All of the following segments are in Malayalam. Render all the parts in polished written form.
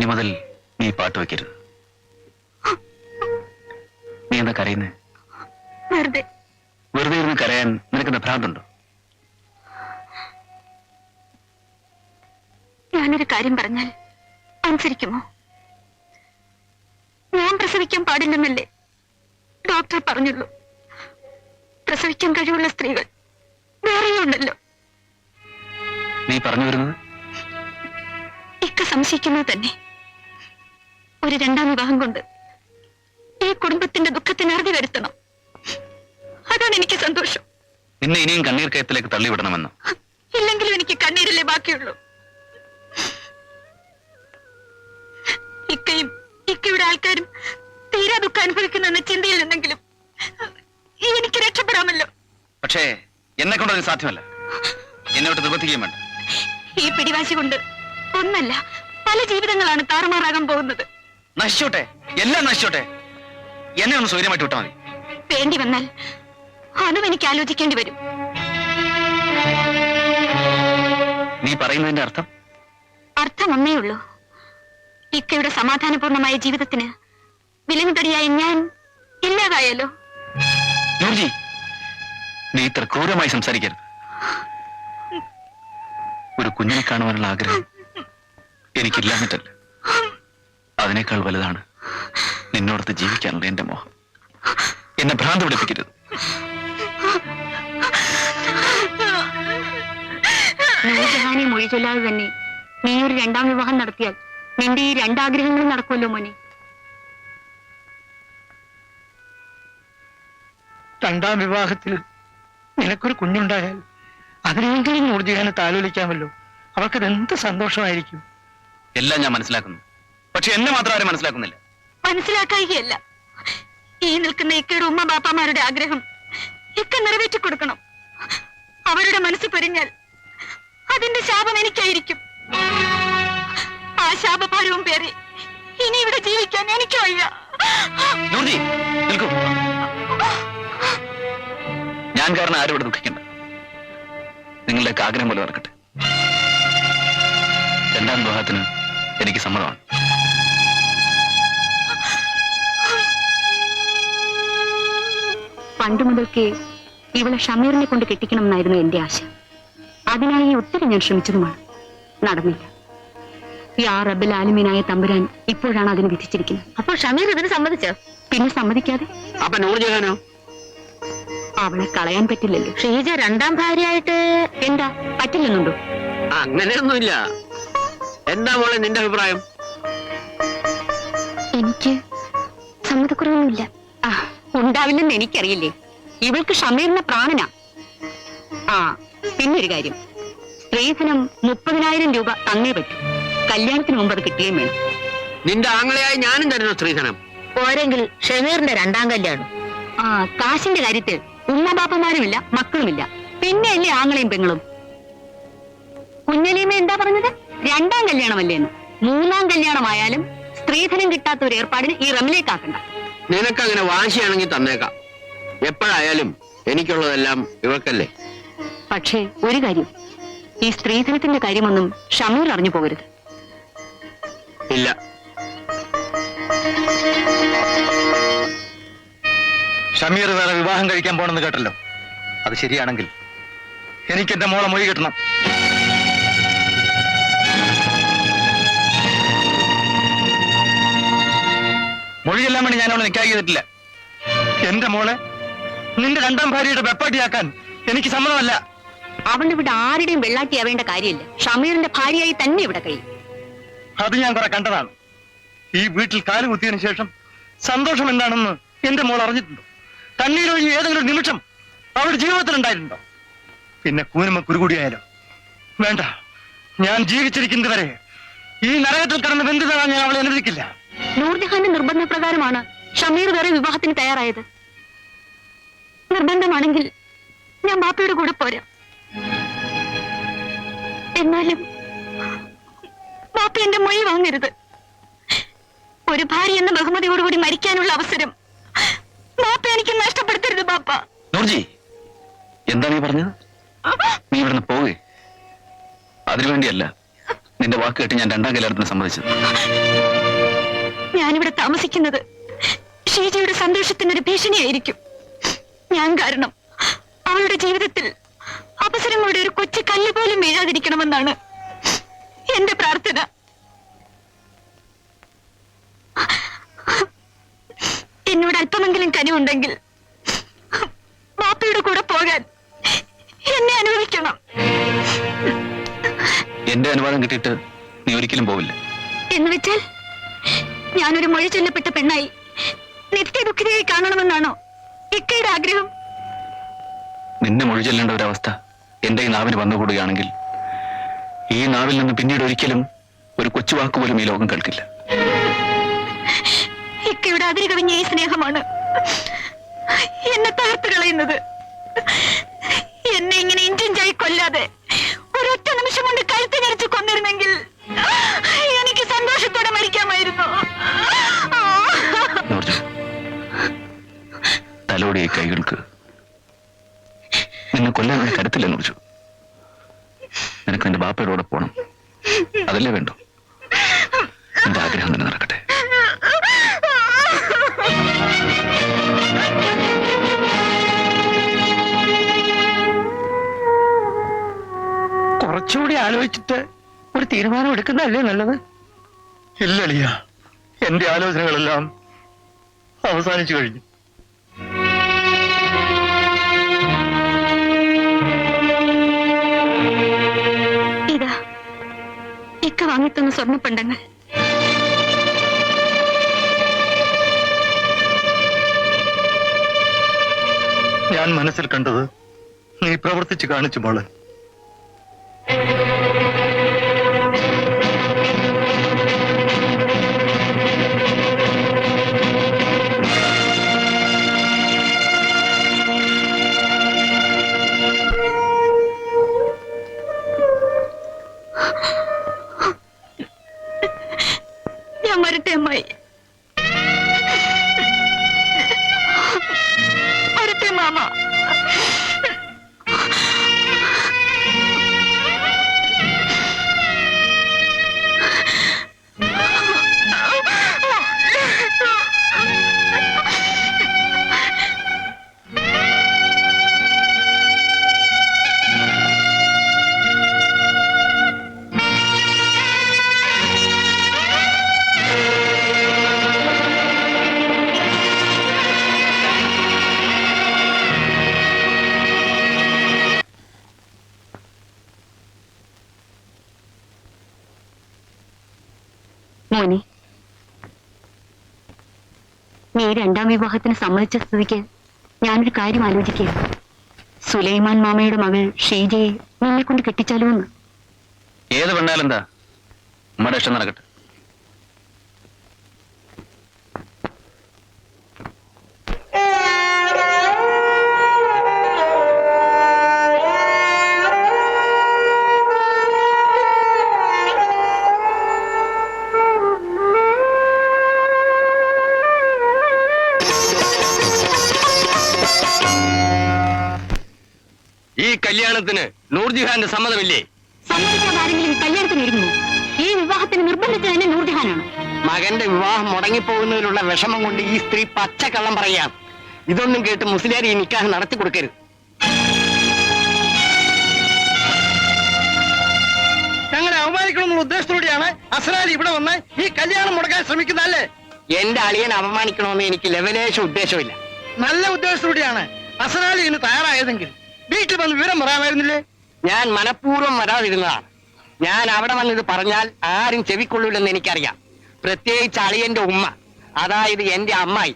മുതൽ നീ പാട്ട് വെക്കരുത്. നീ എന്താ കരയുന്നേ? വെറുതെ ഇരുന്ന് കരയാൻ നിനക്കെന്താ ഭ്രാന്തുണ്ടോ? ഞാനൊരു കാര്യം പറഞ്ഞാൽ അനുസരിക്കുമോ? ഞാൻ പ്രസവിക്കാൻ പാടില്ലെന്നല്ലേ ഡോക്ടർ പറഞ്ഞുള്ളൂ. പ്രസവിക്കാൻ കഴിവുള്ള സ്ത്രീകൾ വേറെയുണ്ടല്ലോ. നീ പറഞ്ഞു വരുന്നത്? ഇക്ക സംശയിക്കുന്നത് തന്നെ. ഒരു രണ്ടാം വിവാഹം കൊണ്ട് ഈ കുടുംബത്തിന്റെ ദുഃഖത്തിന് അറുതി വരുത്തണം. അതാണ് എനിക്ക് സന്തോഷം. നിന്നെ ഇനിയും കണ്ണീർ കയത്തിലേക്ക് തള്ളിവിടണമെന്നോ? ഇല്ലെങ്കിലും എനിക്ക് കണ്ണീരല്ലേ ബാക്കിയുള്ളൂ. ഇക്കയും ഇക്കയുടെ ആൾക്കാരും തീരാ ദുഃഖം അനുഭവിക്കുന്ന ചിന്തയിൽ നിന്നെങ്കിലും എനിക്ക് രക്ഷപ്പെടാമല്ലോ. പക്ഷേ എന്നെ കൊണ്ടൊരു സാധ്യമല്ല. എന്നോട്ട് നിർബന്ധിക്കുകയും വേണ്ട. ഈ പിടിവാശി കൊണ്ട് ഒന്നല്ല, പല ജീവിതങ്ങളാണ് താറുമാറാകാൻ പോകുന്നത്. നശിച്ചോട്ടെ, എല്ലാം നശിച്ചോട്ടെ. എന്നെ ഒന്ന് സൗകര്യമായിട്ട് വിട്ടാൽ മതി. വേണ്ടി വന്നാൽ അതും എനിക്ക് ആലോചിക്കേണ്ടി വരും. നീ പറയുന്നതിന്റെ അർത്ഥം? അർത്ഥം ഒന്നേ ഉള്ളൂ. ഇക്കയുടെ സമാധാനപൂർണമായ ജീവിതത്തിന് വിലങ്ങുതടിയായ ഞാൻ ഇല്ലാതായാലോ? നീ ഇത്ര ക്രൂരമായി സംസാരിക്കരുത്. ഒരു കുഞ്ഞിനെ കാണുവാനുള്ള ആഗ്രഹം എനിക്കില്ലാഞ്ഞിട്ടല്ല, അതിനേക്കാൾ വലുതാണ് നിന്നോടത്ത് ജീവിക്കാനുള്ള എന്റെ മോഹം. എന്നെ ഭ്രാന്ത് പിടിപ്പിക്കരുത്. നൂർജഹാനെ മൊഴി ചൊല്ലാതെ തന്നെ നീ ഒരു രണ്ടാം വിവാഹം നടത്തിയാൽ നിന്റെ ഈ രണ്ടാഗ്രഹങ്ങളും നടക്കുമല്ലോ മോനെ. രണ്ടാം വിവാഹത്തിൽ നിനക്കൊരു കുഞ്ഞുണ്ടായാൽ അതിനെങ്കിലും നൂർജഹാനെ താലോലിക്കാമല്ലോ. അവൾക്കത് എന്ത് സന്തോഷമായിരിക്കും. എല്ലാം ഞാൻ മനസ്സിലാക്കുന്നു, പക്ഷെ എന്നെ മാത്രം ആരും മനസ്സിലാക്കുന്നില്ല. മനസ്സിലാക്കുകയല്ല, ഈ നിൽക്കുന്ന ഇക്കയുടെ ഉമ്മ ബാപ്പാമാരുടെ ആഗ്രഹം ഇക്ക നിറവേറ്റി കൊടുക്കണം. അവരുടെ മനസ്സ് പൊരിഞ്ഞാൽ അതിന്റെ ശാപം എനിക്കായിരിക്കും. ആ ശാപഭാരവും പേറി ഇനി ഇവിടെ ജീവിക്കാൻ എനിക്ക് വയ്യ. ഞാൻ കാരണം ആരും ഇവിടെ ദുഃഖിക്കണ്ട. നിങ്ങളുടെയൊക്കെ ആഗ്രഹം പോലെ നടക്കട്ടെ. രണ്ടാം വിവാഹത്തിന് എനിക്ക് സമ്മതമാണ്. പണ്ട് മുതൽക്കേ ഇവളെ ഷമീറിനെ കൊണ്ട് കെട്ടിക്കണം എന്നായിരുന്നു എന്റെ ആശ. അതിനായി ഒത്തിരി ഞാൻ ശ്രമിച്ചതുമാണ്, നടന്നില്ല. യാ റബ്ബിൽ ആലിമീനായ തമ്പുരാൻ ഇപ്പോഴാണ് അതിന് വിധിച്ചിരിക്കുന്നത്. അപ്പോൾ ഷമീർ ഇതിന് സമ്മതിച്ചോ? പിന്നെ സമ്മതിക്കാതെ? അപ്പൊ നൂർജഹാനോ? അവളെ കളയാൻ പറ്റില്ലല്ലോ. ഷീജ രണ്ടാം ഭാര്യയായിട്ട് എന്താ പറ്റില്ലെന്നുണ്ടോ? അങ്ങനെയൊന്നുമില്ല. എന്താ മോളെ നിന്റെ അഭിപ്രായം? എനിക്ക് സമ്മതക്കുറവൊന്നുമില്ല. ഉണ്ടാവില്ലെന്ന് എനിക്കറിയില്ലേ. ഇവൾക്ക് ഷമീറിന്റെ പ്രാണനാ. പിന്നൊരു കാര്യം, സ്ത്രീധനം 30,000 രൂപ തന്നേ പറ്റൂ. കല്യാണത്തിന് മുമ്പ് അത് കിട്ടുകയും വേണം. നിന്റെ ആങ്ങളെയായി ഞാനും തരുന്നു സ്ത്രീധനം. പോരെങ്കിൽ ഷമീറിന്റെ രണ്ടാം കല്യാണം. കാശിന്റെ കാര്യത്തിൽ ഉമ്മബാപ്പമാരുമില്ല, മക്കളുമില്ല, പിന്നെ അല്ലേ ആങ്ങളെയും പെങ്ങളും. കുഞ്ഞലീമ എന്താ പറഞ്ഞത്? രണ്ടാം കല്യാണമല്ലേന്ന്. മൂന്നാം കല്യാണമായാലും സ്ത്രീധനം കിട്ടാത്ത ഒരു ഏർപ്പാടിന് ഈ റമിലേക്കാക്കണ്ട. നിനക്കങ്ങനെ വാശിയാണെങ്കിൽ തന്നേക്കാം. എപ്പോഴായാലും എനിക്കുള്ളതെല്ലാം ഇവൾക്കല്ലേ. പക്ഷേ ഒരു കാര്യം, ഈ സ്ത്രീധനത്തിന്റെ കാര്യമൊന്നും ഷമീർ അറിഞ്ഞു പോകരുത്. ഇല്ല. ഷമീർ വേറെ വിവാഹം കഴിക്കാൻ പോണെന്ന് കേട്ടല്ലോ. അത് ശരിയാണെങ്കിൽ എനിക്ക് എന്റെ മോളെ മൊഴി കിട്ടണം. മൊഴിയെല്ലാം വേണ്ടി ഞാൻ അവളെ നിക്കാഹ് ചെയ്തിട്ടില്ല. എന്റെ മോളെ നിന്റെ രണ്ടാം ഭാര്യയുടെ വെപ്പാട്ടിയാക്കാൻ എനിക്ക് സമ്മതമല്ല. അവളുടെ ഇവിടെ ആരുടെയും വെള്ളാട്ടിയാവേണ്ട കാര്യമില്ല. ഷമീറിന്റെ ഭാര്യയായി തന്നെ ഇവിടെ കഴിയും. അത് ഞാൻ കുറെ കണ്ടതാണ്. ഈ വീട്ടിൽ കാലുകുത്തിയതിനു ശേഷം സന്തോഷം എന്താണെന്ന് എന്റെ മോൾ അറിഞ്ഞിട്ടുണ്ടോ? കണ്ണീരൊഴി ഏതെങ്കിലും ഒരു നിമിഷം അവരുടെ ജീവിതത്തിൽ ഉണ്ടായിട്ടുണ്ടോ? പിന്നെ കൂനുമ കുരുകൂടിയായാലോ? വേണ്ട, ഞാൻ ജീവിച്ചിരിക്കുന്നത് വരെ ഈ നരകത്തിൽ കടന്ന് ബന്ധിതരാൻ ഞാൻ അവളെ അനുവദിക്കില്ല. നൂർജഹാന്റെ നിർബന്ധപ്രകാരമാണ് ഷമീർ വേറെ വിവാഹത്തിന് തയ്യാറായത്. നിർബന്ധമാണെങ്കിൽ ഞാൻ ബാപ്പയുടെ കൂടെ പോരാ. എന്നാലും ബാപ്പ എന്റെ മൊഴി വാങ്ങരുത്. ഒരു ഭാര്യ എന്ന ബഹുമതിയോടുകൂടി മരിക്കാനുള്ള അവസരം ബാപ്പ എനിക്ക് നഷ്ടപ്പെടുത്തരുത്. ബാപ്പ നൂർജി, എന്താ നീ പറഞ്ഞത്? നീ ഇവിടുന്ന് പോകേ. അതിനുവേണ്ടിയല്ല നിന്റെ വാക്ക് കേട്ട് ഞാൻ രണ്ടാം കല്യാണത്തിന് സമ്മതിച്ചത്. ഞാനിവിടെ താമസിക്കുന്നത് ഷീജയുടെ സന്തോഷത്തിനൊരു ഭീഷണിയായിരിക്കും. ഞാൻ കാരണം അവളുടെ ജീവിതത്തിൽ അവസരങ്ങളുടെ ഒരു കൊച്ചു കല്ല് പോലും വീഴാതിരിക്കണമെന്നാണ് എന്റെ പ്രാർത്ഥന. എന്നോട് അല്പമെങ്കിലും കനിവുണ്ടെങ്കിൽ ബാപ്പയുടെ കൂടെ പോകാൻ എന്നെ അനുവദിക്കണം. എന്റെ അനുവാദം കിട്ടിയിട്ട് നീ ഒരിക്കലും പോവില്ല. എന്ന് വെച്ചാൽ ഞാനൊരു മൊഴി ചൊല്ലപ്പെട്ട പെണ്ണായി നിത്യദുഃഖിതയായി കാണണമെന്നാണോ ഇക്കയുടെ ആഗ്രഹം? നിന്നെ മൊഴി ചൊല്ലേണ്ട ഒരവസ്ഥ എന്റെ ഈ നാവിന് വന്നുകൂടുകയാണെങ്കിൽ ഈ നാവിൽ നിന്ന് പിന്നീട് ഒരിക്കലും ഒരു കൊച്ചുവാക്ക് പോലും ഈ ലോകം കേൾക്കില്ല. ഇക്കയുടെ അതിര് കവിഞ്ഞ ഈ സ്നേഹമാണ് എന്നെ തകർത്ത് കളയുന്നത്. എന്നെ ഇങ്ങനെ ഇഞ്ചിഞ്ചായി കൊല്ലാതെ ഒരൊറ്റ നിമിഷം കൊണ്ട് കഴുത്ത് ഞെരിച്ച് കൊന്നിരുന്നെങ്കിൽ എനിക്ക് സന്തോഷത്തോടെ മരിക്കാമായിരുന്നു. തലോടിയ കൈകൾക്ക് നിന്നെ കൊല്ലാൻ കരുത്തില്ല നോച്ചു. നിനക്ക് നിന്റെ ബാപ്പയുടെ കൂടെ പോണം, അതല്ലേ വേണ്ടു. എന്റെ ആഗ്രഹം തന്നെ നടക്കട്ടെ. കുറച്ചുകൂടി ആലോചിച്ചിട്ട് ഒരു തീരുമാനം എടുക്കുന്നതല്ലേ നല്ലത്? ഇല്ലളിയ, എന്റെ ആലോചനകളെല്ലാം അവസാനിച്ചു കഴിഞ്ഞു. ഇതാ ഇക്ക വാങ്ങിത്തന്ന സ്വർണ്ണപ്പണ്ടങ്ങൾ. ഞാൻ മനസ്സിൽ കണ്ടത് നീ പ്രവർത്തിച്ച് കാണിച്ചു മോളെ. ഞാൻ വരട്ടെ അമ്മായി. വരട്ടെ മാമ. മോനെ, നീ രണ്ടാം വിവാഹത്തിന് സമ്മതിച്ച സ്ഥിതിക്ക് ഞാനൊരു കാര്യം ആലോചിക്കുക. സുലൈമാൻ മാമയുടെ മകൾ ഷീജയെ നിന്നെ കൊണ്ട് കെട്ടിച്ചാലോ എന്ന്. ഏത് പെണ്ണാലെന്താ, നമ്മുടെ ഇഷ്ടം നടക്കട്ടെ. ഈ കല്യാണത്തിന് നൂർജഹാന്റെ സമ്മതമില്ലേ? സമ്മതിക്കാതെ ആരെങ്കിലും കല്യാണത്തിന് ഒരുങ്ങുമോ? ഈ വിവാഹത്തിന് നിർബന്ധിച്ചത് തന്നെ നൂർജഹാനാണ്. മകന്റെ വിവാഹം മുടങ്ങിപ്പോകുന്നതിലുള്ള വിഷമം കൊണ്ട് ഈ സ്ത്രീ പച്ചക്കള്ളം പറയാം. ഇതൊന്നും കേട്ട് മുസ്ലിയാർ ഈ നിക്കാഹ് നടത്തി കൊടുക്കരുത്. ഞങ്ങളെ അവമാനിക്കണമെന്നുള്ള ഉദ്ദേശത്തോടെയാണ് അസ്രാലി ഇവിടെ വന്ന് ഈ കല്യാണം മുടക്കാൻ ശ്രമിക്കുന്നതല്ലേ? എന്റെ അളിയൻ അപമാനിക്കണമെന്ന് എനിക്ക് ലെവലേശം ഉദ്ദേശമില്ല. നല്ല ഉദ്ദേശത്തോടെയാണ് അസ്രാലി ഇന്ന് തയ്യാറായതെങ്കിൽ വീട്ടിൽ വന്ന് വിവരം പറയാമായിരുന്നില്ലേ? ഞാൻ മനഃപൂർവ്വം വരാതിരുന്നതാണ്. ഞാൻ അവിടെ വന്നിത് പറഞ്ഞാൽ ആരും ചെവിക്കൊള്ളൂലെന്ന് എനിക്കറിയാം. പ്രത്യേകിച്ച് അളിയന്റെ ഉമ്മ, അതായത് എന്റെ അമ്മായി.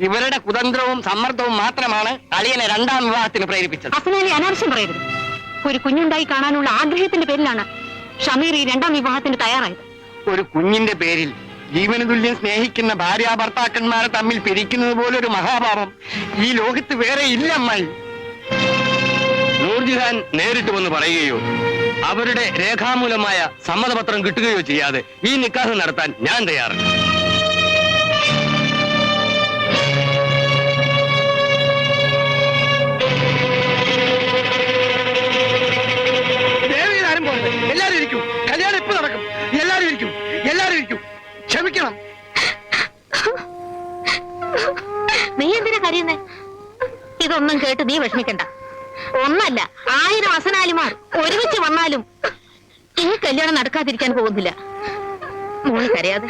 ഇവരുടെ കുതന്ത്രവും സമ്മർദ്ദവും മാത്രമാണ് അളിയനെ രണ്ടാം വിവാഹത്തിന് പ്രേരിപ്പിച്ചത്. അസനാലി അനാവശ്യം പറയരുത്. ഒരു കുഞ്ഞുണ്ടായി കാണാനുള്ള ആഗ്രഹത്തിന്റെ പേരിലാണ് ഷമീർ ഈ രണ്ടാം വിവാഹത്തിന് തയ്യാറായത്. ഒരു കുഞ്ഞിന്റെ പേരിൽ ജീവന തുല്യം സ്നേഹിക്കുന്ന ഭാര്യാഭർത്താക്കന്മാരെ തമ്മിൽ പിരിക്കുന്നത് പോലൊരു മഹാപാപം ഈ ലോകത്ത് വേറെ ഇല്ല അമ്മായി. നൂർജഹാൻ നേരിട്ട് വന്ന് പറയുകയോ അവരുടെ രേഖാമൂലമായ സമ്മതപത്രം കിട്ടുകയോ ചെയ്യാതെ ഈ നിക്കാഹ് നടത്താൻ ഞാൻ തയ്യാറാണ്. എല്ലാരും ഇരിക്കും, കല്യാണം ഇപ്പൊ നടക്കും. സഹിക്കണം. നീ എന്തിനാ കരയുന്നേ? ഇതൊന്നും കേട്ട് നീ വിഷമിക്കണ്ട. ഒന്നല്ല 1000 അസനാലിമാർ ഒരുമിച്ച് വന്നാലും ഈ കല്യാണം നടക്കാതിരിക്കാൻ പോകുന്നില്ല. മോള് കരയാതെ